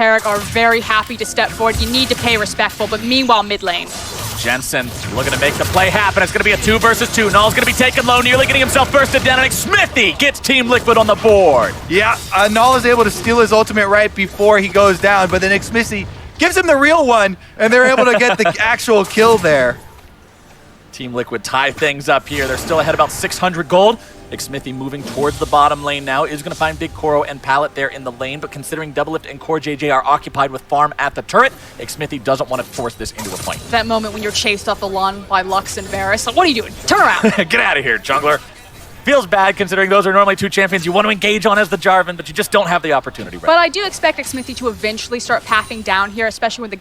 Tarek are very happy to step forward. You need to pay respectful, but meanwhile, mid lane. Jensen looking to make the play happen. It's going to be a 2 versus 2. Null's going to be taken low, nearly getting himself bursted down. And Smithy gets Team Liquid on the board. Yeah, Null is able to steal his ultimate right before he goes down, but then Smithy gives him the real one, and they're able to get the actual kill there. Team Liquid tie things up here. They're still ahead about 600 gold. Smithy moving towards the bottom lane now is going to find Big Koro and Pallet there in the lane, but considering Doublelift and Core JJ are occupied with farm at the turret, Smithy doesn't want to force this into a fight. That moment when you're chased off the lawn by Lux and Varus, like, what are you doing? Turn around! Get out of here, jungler. Feels bad considering those are normally 2 champions you want to engage on as the Jarvan, but you just don't have the opportunity right. But I do expect Smithy to eventually start pathing down here, especially when the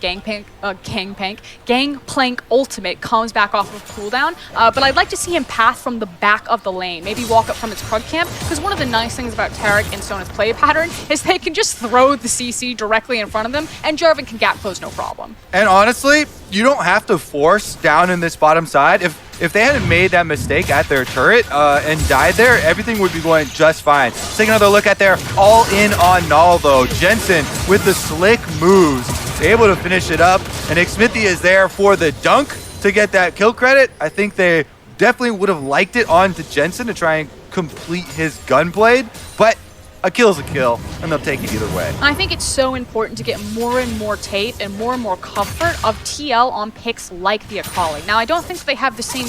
Gangplank ultimate comes back off of cooldown. But I'd like to see him path from the back of the lane, maybe walk up from his Krug camp, because one of the nice things about Tarek and Sona's play pattern is they can just throw the CC directly in front of them, and Jarvan can gap close no problem. And honestly, you don't have to force down in this bottom side. If they hadn't made that mistake at their turret and died there, everything would be going just fine. Let's take another look at their all-in on Null, though. Jensen with the slick moves, able to finish it up. And Smithy is there for the dunk to get that kill credit. I think they definitely would have liked it onto Jensen to try and complete his gunblade, but a kill's a kill, and they'll take it either way. I think it's so important to get more and more tape and more comfort of TL on picks like the Akali. Now, I don't think they have the same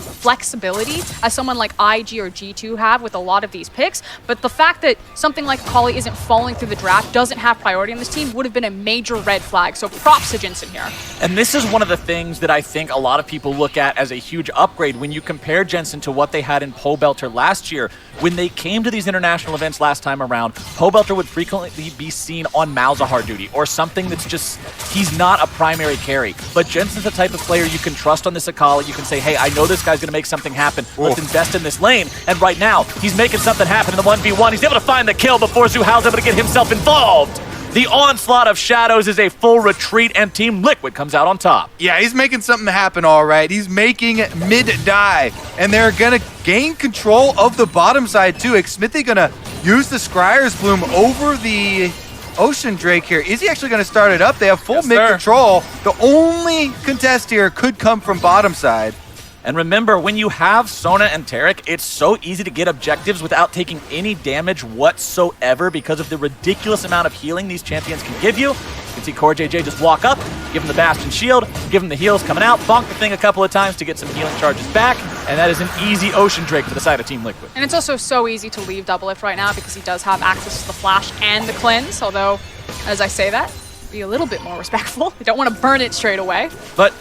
flexibility as someone like IG or G2 have with a lot of these picks, but the fact that something like Akali isn't falling through the draft, doesn't have priority on this team, would have been a major red flag. So props to Jensen here. And this is one of the things that I think a lot of people look at as a huge upgrade when you compare Jensen to what they had in Pobelter last year. When they came to these international events last time around, Pobelter would frequently be seen on Malzahar duty or something that's just, he's not a primary carry. But Jensen's the type of player you can trust on this Akali. You can say, hey, I know this guy's going to make something happen. Let's invest in this lane. And right now, he's making something happen in the 1v1. He's able to find the kill before Zuhal's able to get himself involved. The onslaught of shadows is a full retreat, and Team Liquid comes out on top. Yeah, he's making something happen all right. He's making mid-die, and they're going to gain control of the bottom side too. Smithy going to use the Scryer's Bloom over the Ocean Drake here. Is he actually going to start it up? They have full mid control. The only contest here could come from bottom side. And remember, when you have Sona and Tarek, it's so easy to get objectives without taking any damage whatsoever because of the ridiculous amount of healing these champions can give you. You can see Core JJ just walk up, give him the Bastion shield, give him the heals coming out, bonk the thing a couple of times to get some healing charges back, and that is an easy Ocean Drake for the side of Team Liquid. And it's also so easy to leave Doublelift right now because he does have access to the Flash and the Cleanse, although, as I say that, be a little bit more respectful. You don't want to burn it straight away. But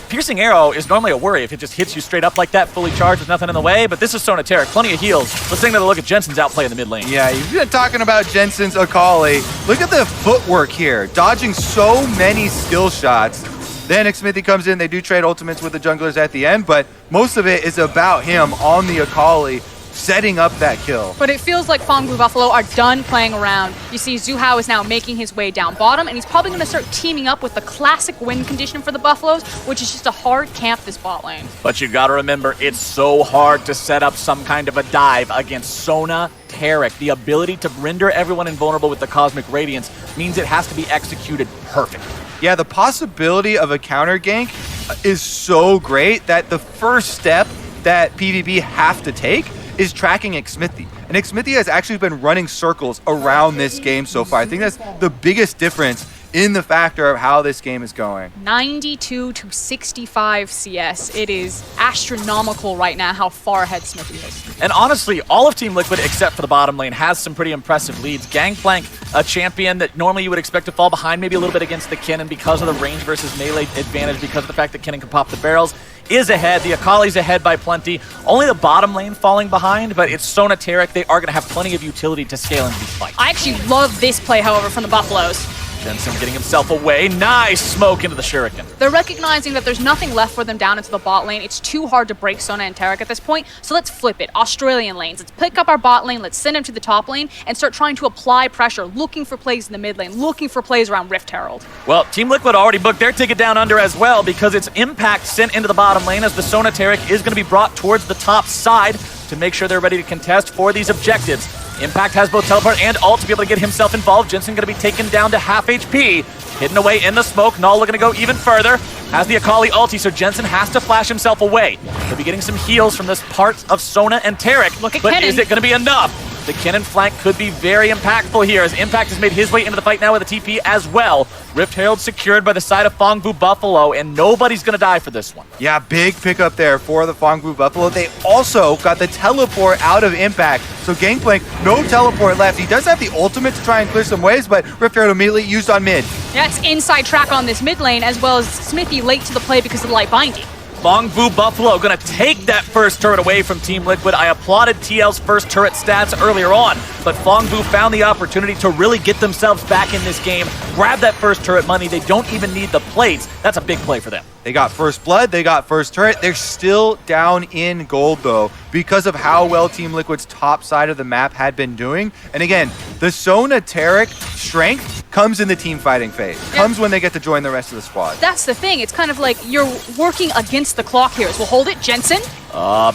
Piercing Arrow is normally a worry if it just hits you straight up like that, fully charged with nothing in the way, but this is Sona Tarek, plenty of heals. Let's take another look at Jensen's outplay in the mid lane. Yeah, you've been talking about Jensen's Akali. Look at the footwork here, dodging so many skill shots. Then Smithy comes in, they do trade ultimates with the junglers at the end, but most of it is about him on the Akali, setting up that kill. But it feels like Phong Blue Buffalo are done playing around. You see Zuhao is now making his way down bottom, and he's probably going to start teaming up with the classic win condition for the Buffaloes, which is just a hard camp this bot lane. But you gotta remember, it's so hard to set up some kind of a dive against Sona Tarek. The ability to render everyone invulnerable with the Cosmic Radiance means it has to be executed perfectly. Yeah, the possibility of a counter gank is so great that the first step that PvP have to take is tracking Smithy. And Smithy has actually been running circles around this game so far. I think that's the biggest difference in the factor of how this game is going. 92 to 65 CS. It is astronomical right now how far ahead Smithy is. And honestly, all of Team Liquid, except for the bottom lane, has some pretty impressive leads. Gangplank, a champion that normally you would expect to fall behind maybe a little bit against the Kennen because of the range versus melee advantage, because of the fact that Kennen can pop the barrels, is ahead. The Akali's ahead by plenty. Only the bottom lane falling behind, but it's Sona Tarek. They are going to have plenty of utility to scale into these fights. I actually love this play, however, from the Buffaloes. Jensen getting himself away. Nice smoke into the Shuriken. They're recognizing that there's nothing left for them down into the bot lane. It's too hard to break Sona and Tarek at this point, so let's flip it. Australian lanes. Let's pick up our bot lane, let's send him to the top lane, and start trying to apply pressure, looking for plays in the mid lane, looking for plays around Rift Herald. Well, Team Liquid already booked their ticket down under as well, because it's Impact sent into the bottom lane as the Sona Tarek is going to be brought towards the top side to make sure they're ready to contest for these objectives. Impact has both teleport and ult to be able to get himself involved. Jensen going to be taken down to half HP. Hidden away in the smoke. Null looking to go even further. Has the Akali ulti, so Jensen has to flash himself away. He'll be getting some heals from this part of Sona and Tarek. Look at but Kennen. Is it going to be enough? The Kennen flank could be very impactful here as Impact has made his way into the fight now with a TP as well. Rift Herald secured by the side of Phong Vu Buffalo, and nobody's going to die for this one. Yeah, big pickup there for the Phong Vu Buffalo. They also got the teleport out of Impact. So Gangplank, no teleport left. He does have the ultimate to try and clear some waves, but Rift Herald immediately used on mid. Yeah, it's inside track on this mid lane, as well as Smithy late to the play because of the light binding. Phong Vu Buffalo gonna take that first turret away from Team Liquid. I applauded TL's first turret stats earlier on, but Phong Vu found the opportunity to really get themselves back in this game, grab that first turret money. They don't even need the plates. That's a big play for them. They got first blood, they got first turret. They're still down in gold though because of how well Team Liquid's top side of the map had been doing. And again, the Sona Tarek strength comes in the team fighting phase. Comes when they get to join the rest of the squad. That's the thing. It's kind of like you're working against the clock here. So we'll hold it. Jensen.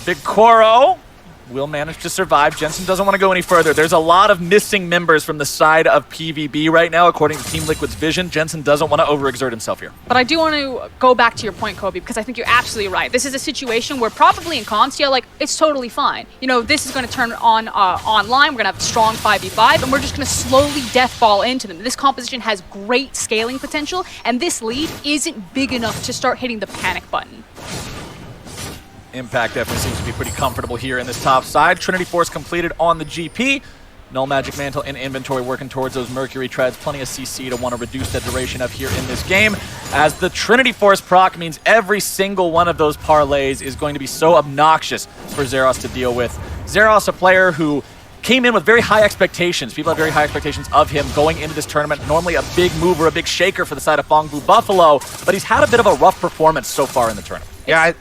Big Koro will manage to survive. Jensen doesn't want to go any further. There's a lot of missing members from the side of PvB right now, according to Team Liquid's vision. Jensen doesn't want to overexert himself here. But I do want to go back to your point, Kobe, because I think you're absolutely right. This is a situation where probably in comms, yeah, like, it's totally fine. You know, this is going to turn on online. We're going to have strong 5v5, and we're just going to slowly deathball into them. This composition has great scaling potential, and this lead isn't big enough to start hitting the panic button. Impact definitely seems to be pretty comfortable here in this top side. Trinity Force completed on the GP. Null Magic Mantle in inventory working towards those Mercury Treads. Plenty of CC to want to reduce the duration of here in this game. As the Trinity Force proc means every single one of those parlays is going to be so obnoxious for Zeros to deal with. Zeros, a player who came in with very high expectations. People have very high expectations of him going into this tournament. Normally a big mover, a big shaker for the side of Phong Vu Buffalo, but he's had a bit of a rough performance so far in the tournament. Yeah, I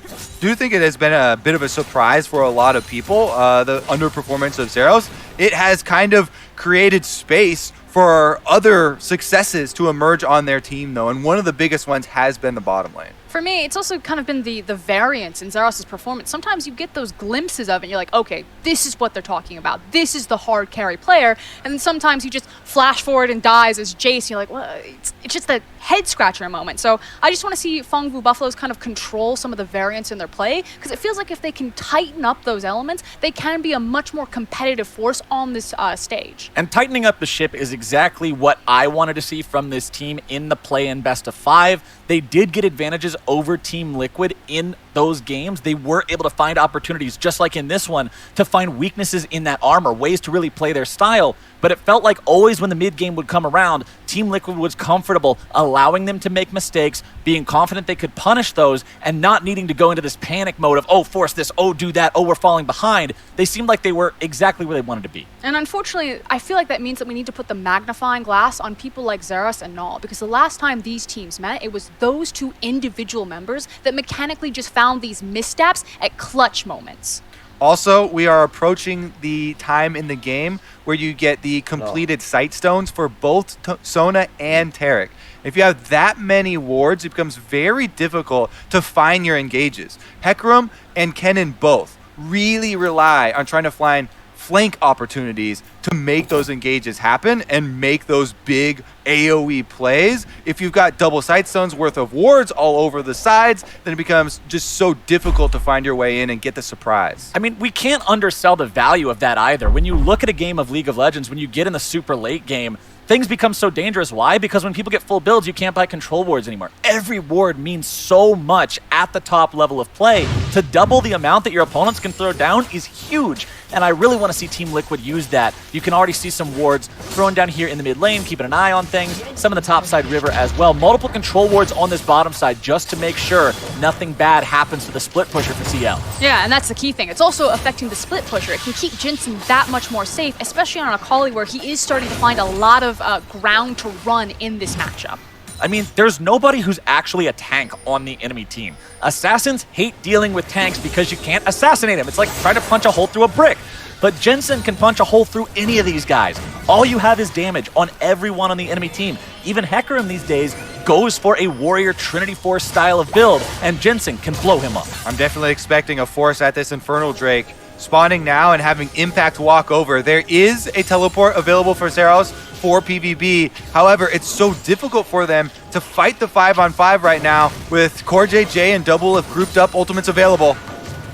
do think it has been a bit of a surprise for a lot of people, the underperformance of Zeros. It has kind of created space for other successes to emerge on their team, though, and one of the biggest ones has been the bottom lane. For me, it's also kind of been the variance in Zeros' performance. Sometimes you get those glimpses of it, and you're like, okay, this is what they're talking about. This is the hard carry player. And then sometimes you just flash forward and dies as Jace, and you're like, well, it's just a head-scratcher moment. So I just want to see Phong Vu Buffaloes kind of control some of the variance in their play, because it feels like if they can tighten up those elements, they can be a much more competitive force on this stage. And tightening up the ship is exactly what I wanted to see from this team in the play-in best-of-5. They did get advantages over Team Liquid in those games. They were able to find opportunities, just like in this one, to find weaknesses in that armor, ways to really play their style. But it felt like always when the mid-game would come around, Team Liquid was comfortable allowing them to make mistakes, being confident they could punish those, and not needing to go into this panic mode of, oh, force this, oh, do that, oh, we're falling behind. They seemed like they were exactly where they wanted to be. And unfortunately, I feel like that means that we need to put the magnifying glass on people like Zeros and Null, because the last time these teams met, it was those two individual members that mechanically just found these missteps at clutch moments. Also, we are approaching the time in the game where you get the completed sight stones for both Sona and Tarek. If you have that many wards, it becomes very difficult to find your engages. Hecarim and Kennen both really rely on trying to find flank opportunities to make those engages happen and make those big AoE plays. If you've got double sight stones worth of wards all over the sides, then it becomes just so difficult to find your way in and get the surprise. I mean, we can't undersell the value of that either. When you look at a game of League of Legends, when you get in the super late game, things become so dangerous. Why? Because when people get full builds, you can't buy control wards anymore. Every ward means so much at the top level of play. To double the amount that your opponents can throw down is huge. And I really want to see Team Liquid use that. You can already see some wards thrown down here in the mid lane, keeping an eye on things. Some in the top side river as well. Multiple control wards on this bottom side just to make sure nothing bad happens to the split pusher for CL. Yeah, and that's the key thing. It's also affecting the split pusher. It can keep Jensen that much more safe, especially on Akali, where he is starting to find a lot of ground to run in this matchup. I mean, there's nobody who's actually a tank on the enemy team. Assassins hate dealing with tanks because you can't assassinate them. It's like trying to punch a hole through a brick. But Jensen can punch a hole through any of these guys. All you have is damage on everyone on the enemy team. Even Hecarim these days goes for a Warrior Trinity Force style of build, and Jensen can blow him up. I'm definitely expecting a force at this Infernal Drake spawning now and having Impact walk over. There is a teleport available for Seros for PvB. However, it's so difficult for them to fight the 5-on-5 right now with Core JJ and Double if grouped up ultimates available.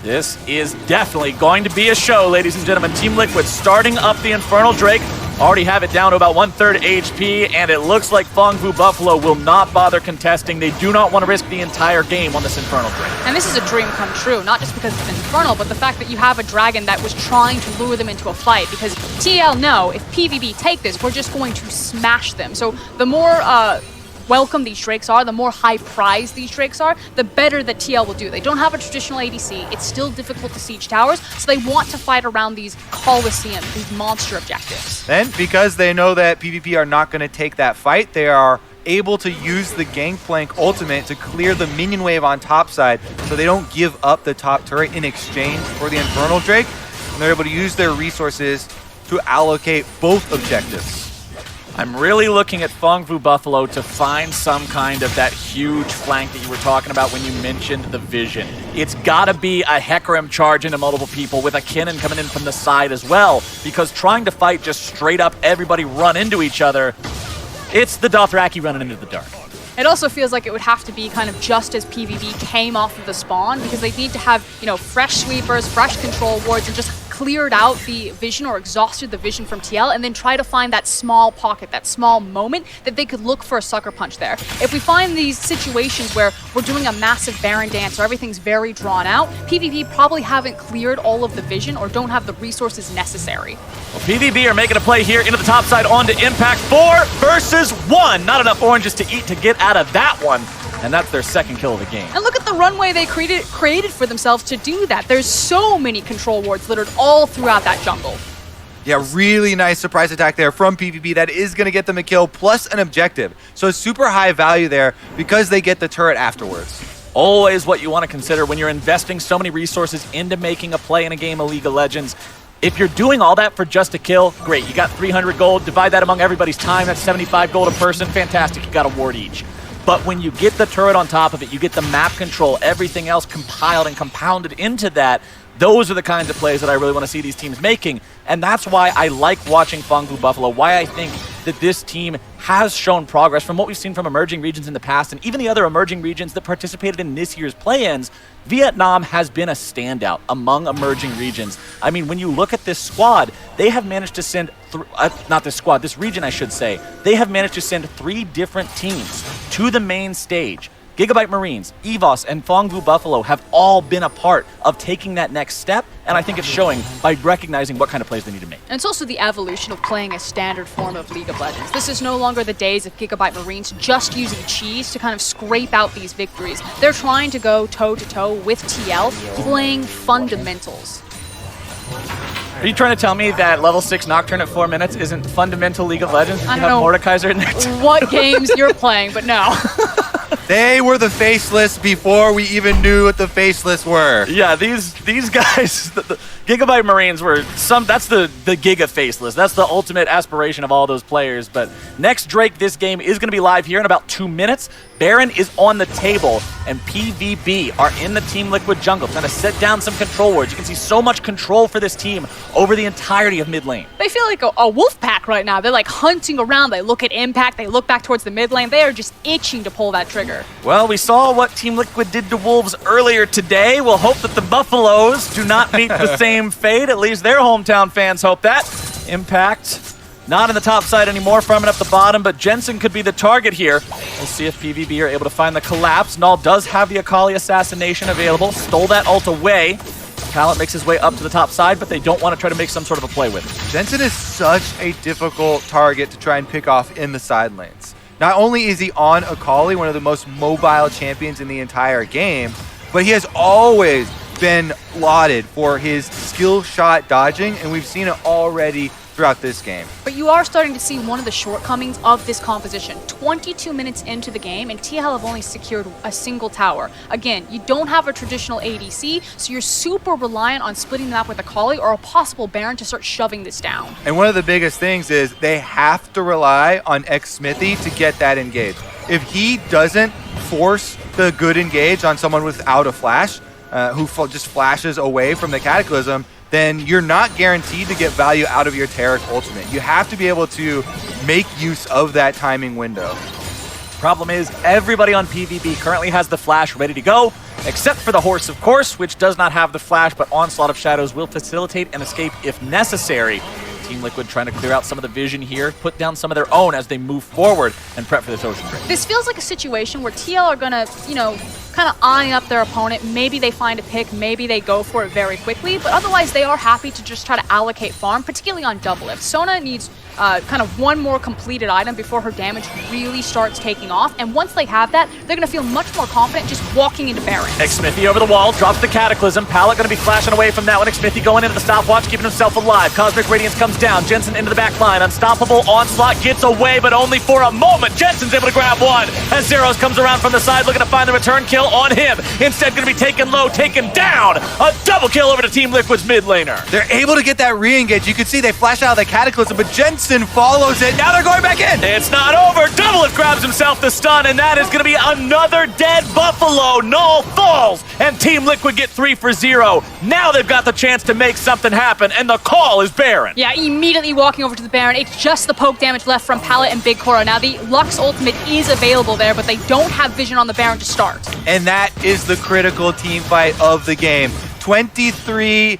This is definitely going to be a show, ladies and gentlemen. Team Liquid starting up the Infernal Drake. Already have it down to about 1/3 HP, and it looks like Phong Vu Buffalo will not bother contesting. They do not want to risk the entire game on this Infernal Drake. And this is a dream come true, not just because it's Infernal, but the fact that you have a dragon that was trying to lure them into a fight. Because TL know if PvB take this, we're just going to smash them. So the more welcome these Drakes are, the more high prize these Drakes are, the better that TL will do. They don't have a traditional ADC. It's still difficult to siege towers, so they want to fight around these Colosseum, these monster objectives. Then, because they know that PvP are not going to take that fight, they are able to use the Gangplank ultimate to clear the minion wave on top side so they don't give up the top turret in exchange for the Infernal Drake, and they're able to use their resources to allocate both objectives. I'm really looking at Phong Vu Buffalo to find some kind of that huge flank that you were talking about when you mentioned the vision. It's gotta be a Hecarim charge into multiple people with a Kinnan coming in from the side as well, because trying to fight just straight up everybody run into each other, it's the Dothraki running into the dark. It also feels like it would have to be kind of just as PvP came off of the spawn, because they need to have, you know, fresh sweepers, fresh control wards, and just cleared out the vision or exhausted the vision from TL, and then try to find that small pocket, that small moment that they could look for a sucker punch there. If we find these situations where we're doing a massive Baron dance or everything's very drawn out, PvP probably haven't cleared all of the vision or don't have the resources necessary. Well, PvB are making a play here into the top side onto Impact. 4 versus 1. Not enough oranges to eat to get out of that one. And that's their second kill of the game. And look at the runway they created for themselves to do that. There's so many control wards littered all throughout that jungle. Yeah, really nice surprise attack there from PvP that is going to get them a kill plus an objective. So super high value there because they get the turret afterwards. Always what you want to consider when you're investing so many resources into making a play in a game of League of Legends. If you're doing all that for just a kill, great. You got 300 gold, divide that among everybody's time, that's 75 gold a person, fantastic, you got a ward each. But when you get the turret on top of it, you get the map control, everything else compiled and compounded into that, those are the kinds of plays that I really want to see these teams making. And that's why I like watching Phong Vu Buffalo, why I think that this team has shown progress from what we've seen from emerging regions in the past, and even the other emerging regions that participated in this year's play-ins. Vietnam has been a standout among emerging regions. I mean, when you look at this squad, they have managed to send, this region I should say, they have managed to send 3 different teams to the main stage. Gigabyte Marines, EVOS, and Phong Vu Buffalo have all been a part of taking that next step, and I think it's showing by recognizing what kind of plays they need to make. And it's also the evolution of playing a standard form of League of Legends. This is no longer the days of Gigabyte Marines just using cheese to kind of scrape out these victories. They're trying to go toe-to-toe with TL, playing fundamentals. Are you trying to tell me that level 6 Nocturne at 4 minutes isn't fundamental League of Legends? Did you have Mordekaiser in there too? What games you're playing, but no. They were the faceless before we even knew what the faceless were. Yeah, these guys, the Gigabyte Marines were that's the Giga faceless. That's the ultimate aspiration of all those players. But next Drake this game is going to be live here in about 2 minutes. Baron is on the table, and PvB are in the Team Liquid jungle trying to set down some control wards. You can see so much control for this team over the entirety of mid lane. They feel like a wolf pack right now. They're like hunting around. They look at Impact. They look back towards the mid lane. They are just itching to pull that trigger. Well, we saw what Team Liquid did to Wolves earlier today. We'll hope that the Buffaloes do not meet the same fate. At least their hometown fans hope that. Impact not in the top side anymore, farming up the bottom, but Jensen could be the target here. We'll see if PvB are able to find the collapse. Null does have the Akali assassination available. Stole that ult away. Pallet makes his way up to the top side, but they don't want to try to make some sort of a play with it. Jensen is such a difficult target to try and pick off in the side lanes. Not only is he on Akali, one of the most mobile champions in the entire game, but he has always been lauded for his skill shot dodging, and we've seen it already throughout this game. But you are starting to see one of the shortcomings of this composition. 22 minutes into the game, and TL have only secured a single tower. Again, you don't have a traditional ADC, so you're super reliant on splitting the map with a Akali or a possible Baron to start shoving this down. And one of the biggest things is they have to rely on X-Smithy to get that engage. If he doesn't force the good engage on someone without a flash, who just flashes away from the Cataclysm, then you're not guaranteed to get value out of your Taric ultimate. You have to be able to make use of that timing window. Problem is, everybody on PvB currently has the flash ready to go, except for the horse, of course, which does not have the flash, but Onslaught of Shadows will facilitate an escape if necessary. Team Liquid trying to clear out some of the vision here, put down some of their own as they move forward and prep for this Ocean Break. This feels like a situation where TL are going to, kind of eyeing up their opponent. Maybe they find a pick, maybe they go for it very quickly, but otherwise they are happy to just try to allocate farm, particularly on double lift. Sona needs kind of one more completed item before her damage really starts taking off, and once they have that, they're going to feel much more confident just walking into Baron. Xmithy over the wall, drops the Cataclysm. Pallet going to be flashing away from that one. Xmithy going into the stopwatch, keeping himself alive. Cosmic Radiance comes down. Jensen into the back line. Unstoppable Onslaught gets away, but only for a moment. Jensen's able to grab one as Zeros comes around from the side, looking to find the return kill on him. Instead, going to be taken low, taken down. A double kill over to Team Liquid's mid laner. They're able to get that re-engage. You can see they flash out of the Cataclysm, but Jensen follows it. Now they're going back in. It's not over. Doublelift grabs himself the stun, and that is going to be another dead Buffalo. Null falls, and Team Liquid get 3 for 0. Now they've got the chance to make something happen, and the call is Baron. Yeah, immediately walking over to the Baron. It's just the poke damage left from Pallet and Big Koro. Now the Lux ultimate is available there, but they don't have vision on the Baron to start. And that is the critical team fight of the game. 23,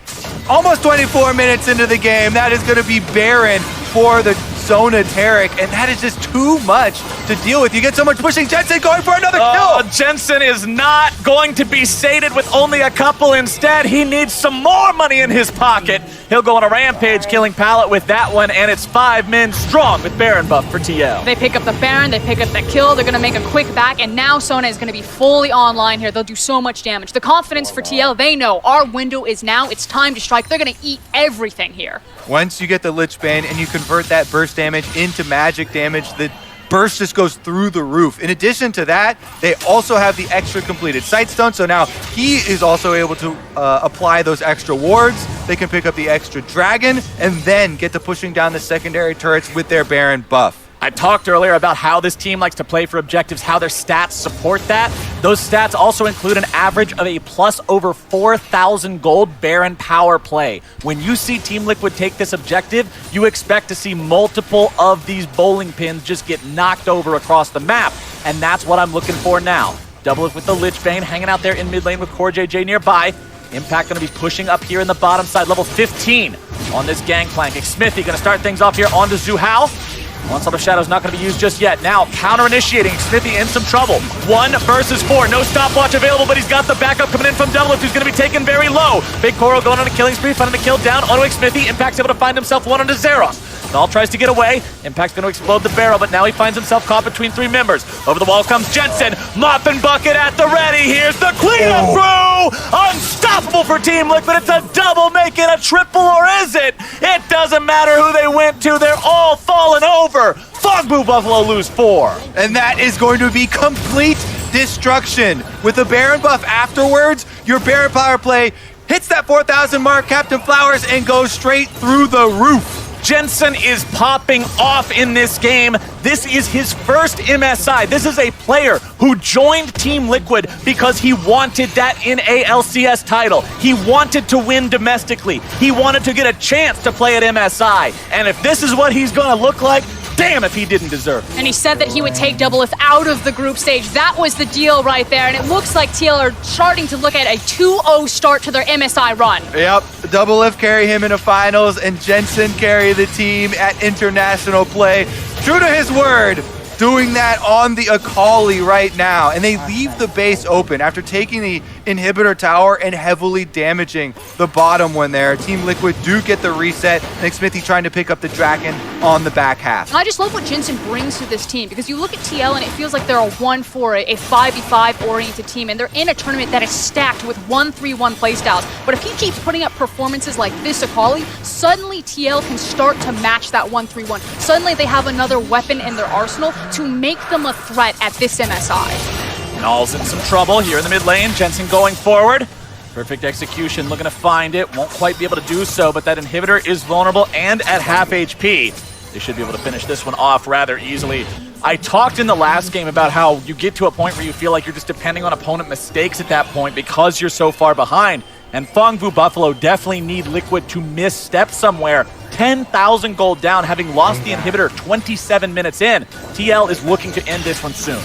almost 24 minutes into the game. That is going to be Baron for the Sona Taric, and that is just too much to deal with. You get so much pushing. Jensen going for another kill. Jensen is not going to be sated with only a couple. Instead, he needs some more money in his pocket. He'll go on a rampage, killing Pallet with that one, and it's 5 men strong with Baron buff for TL. They pick up the Baron, they pick up the kill, they're going to make a quick back, and now Sona is going to be fully online here. They'll do so much damage. The confidence for TL, they know our window is now. It's time to strike. They're going to eat everything here. Once you get the Lich Bane and you convert that burst damage into magic damage, the burst just goes through the roof. In addition to that, they also have the extra completed Sightstone, so now he is also able to apply those extra wards. They can pick up the extra Dragon and then get to pushing down the secondary turrets with their Baron buff. I talked earlier about how this team likes to play for objectives, how their stats support that. Those stats also include an average of a plus over 4,000 gold Baron power play. When you see Team Liquid take this objective, you expect to see multiple of these bowling pins just get knocked over across the map, and that's what I'm looking for now. Double with the Lich Bane, hanging out there in mid lane with Core JJ nearby. Impact going to be pushing up here in the bottom side, level 15 on this Gangplank. Xmithy going to start things off here onto Zuhao. Onslaught of Shadows not going to be used just yet. Now, counter-initiating. Xmithy in some trouble. 1 versus 4. No stopwatch available, but he's got the backup coming in from Doublelift, who's going to be taken very low. Big Koro going on a killing spree, finding the kill down onto Xmithy. Impact's able to find himself one onto Zeros. Null tries to get away. Impact's going to explode the barrel, but now he finds himself caught between 3 members. Over the wall comes Jensen. Mop and bucket at the ready. Here's the cleanup crew. Unstoppable for Team Liquid. It's a double, make it a triple, or is it? It doesn't matter who they went to. They're all falling over. Fogbu Buffalo lose 4. And that is going to be complete destruction. With the Baron buff afterwards, your Baron power play hits that 4,000 mark, Captain Flowers, and goes straight through the roof. Jensen is popping off in this game. This is his first MSI. This is a player who joined Team Liquid because he wanted that NALCS title. He wanted to win domestically. He wanted to get a chance to play at MSI. And if this is what he's going to look like, damn if he didn't deserve it. And he said that he would take Doublelift out of the group stage. That was the deal right there. And it looks like TL are starting to look at a 2-0 start to their MSI run. Yep, Doublelift carry him into finals, and Jensen carry the team at international play. True to his word, doing that on the Akali right now. And they leave the base open after taking the inhibitor tower and heavily damaging the bottom one there. Team Liquid do get the reset, and Xmithy trying to pick up the Draken on the back half. And I just love what Jensen brings to this team, because you look at TL and it feels like they're a 1-4, a 5v5 oriented team, and they're in a tournament that is stacked with 1-3-1 playstyles. But if he keeps putting up performances like this Akali, suddenly TL can start to match that 1-3-1. Suddenly they have another weapon in their arsenal to make them a threat at this MSI. Null's in some trouble here in the mid lane. Jensen going forward. Perfect execution, looking to find it. Won't quite be able to do so, but that inhibitor is vulnerable and at half HP. They should be able to finish this one off rather easily. I talked in the last game about how you get to a point where you feel like you're just depending on opponent mistakes at that point because you're so far behind. And Phong Vu Buffalo definitely need Liquid to misstep somewhere. 10,000 gold down, having lost the inhibitor 27 minutes in. TL is looking to end this one soon.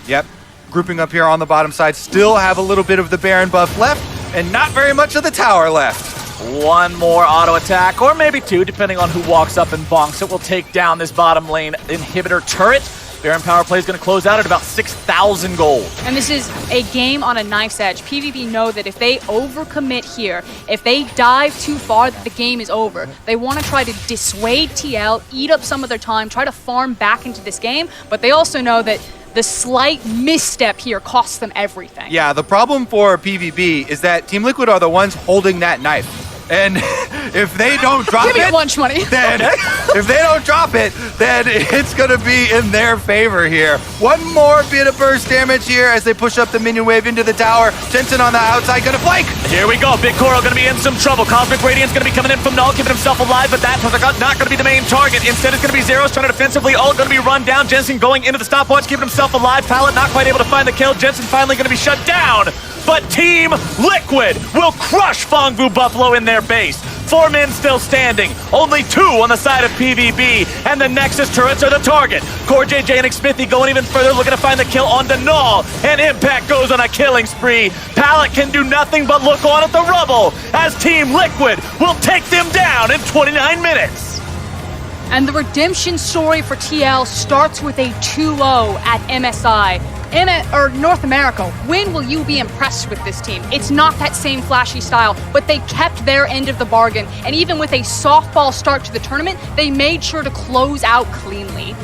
Yep. Grouping up here on the bottom side, still have a little bit of the Baron buff left, and not very much of the tower left. One more auto attack, or maybe two, depending on who walks up and bonks it, will take down this bottom lane inhibitor turret. Baron power play is going to close out at about 6,000 gold. And this is a game on a knife's edge. PvP know that if they overcommit here, if they dive too far, that the game is over. They want to try to dissuade TL, eat up some of their time, try to farm back into this game, but they also know that the slight misstep here costs them everything. Yeah, the problem for PvP is that Team Liquid are the ones holding that knife. And if they don't drop Give me it, lunch money. then if they don't drop it, then it's gonna be in their favor here. One more bit of burst damage here as they push up the minion wave into the tower. Jensen on the outside gonna flank. Here we go. Big Coral gonna be in some trouble. Cosmic Radiance gonna be coming in from Null, keeping himself alive, but that's not gonna be the main target. Instead, it's gonna be Zeros trying to defensively. All gonna be run down. Jensen going into the stopwatch, keeping himself alive. Pallet not quite able to find the kill. Jensen finally gonna be shut down. But Team Liquid will crush Phong Vu Buffalo in their base. 4 men still standing, only 2 on the side of PvP, and the Nexus turrets are the target. Core JJ and Xmithy going even further, looking to find the kill on Null, and Impact goes on a killing spree. Pallet can do nothing but look on at the rubble as Team Liquid will take them down in 29 minutes. And the redemption story for TL starts with a 2-0 at MSI. North America, when will you be impressed with this team? It's not that same flashy style, but they kept their end of the bargain. And even with a softball start to the tournament, they made sure to close out cleanly.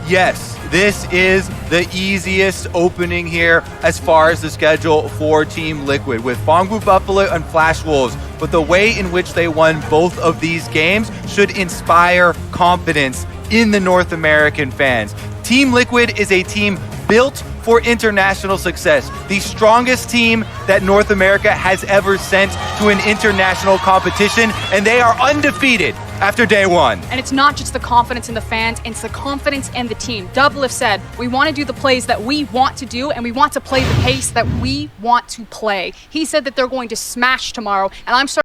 Yes, this is the easiest opening here as far as the schedule for Team Liquid with Phong Vu Buffalo and Flash Wolves. But the way in which they won both of these games should inspire confidence in the North American fans. Team Liquid is a team built for international success. The strongest team that North America has ever sent to an international competition, and they are undefeated after day one. And it's not just the confidence in the fans, it's the confidence in the team. Doublelift said, we want to do the plays that we want to do, and we want to play the pace that we want to play. He said that they're going to smash tomorrow, and I'm starting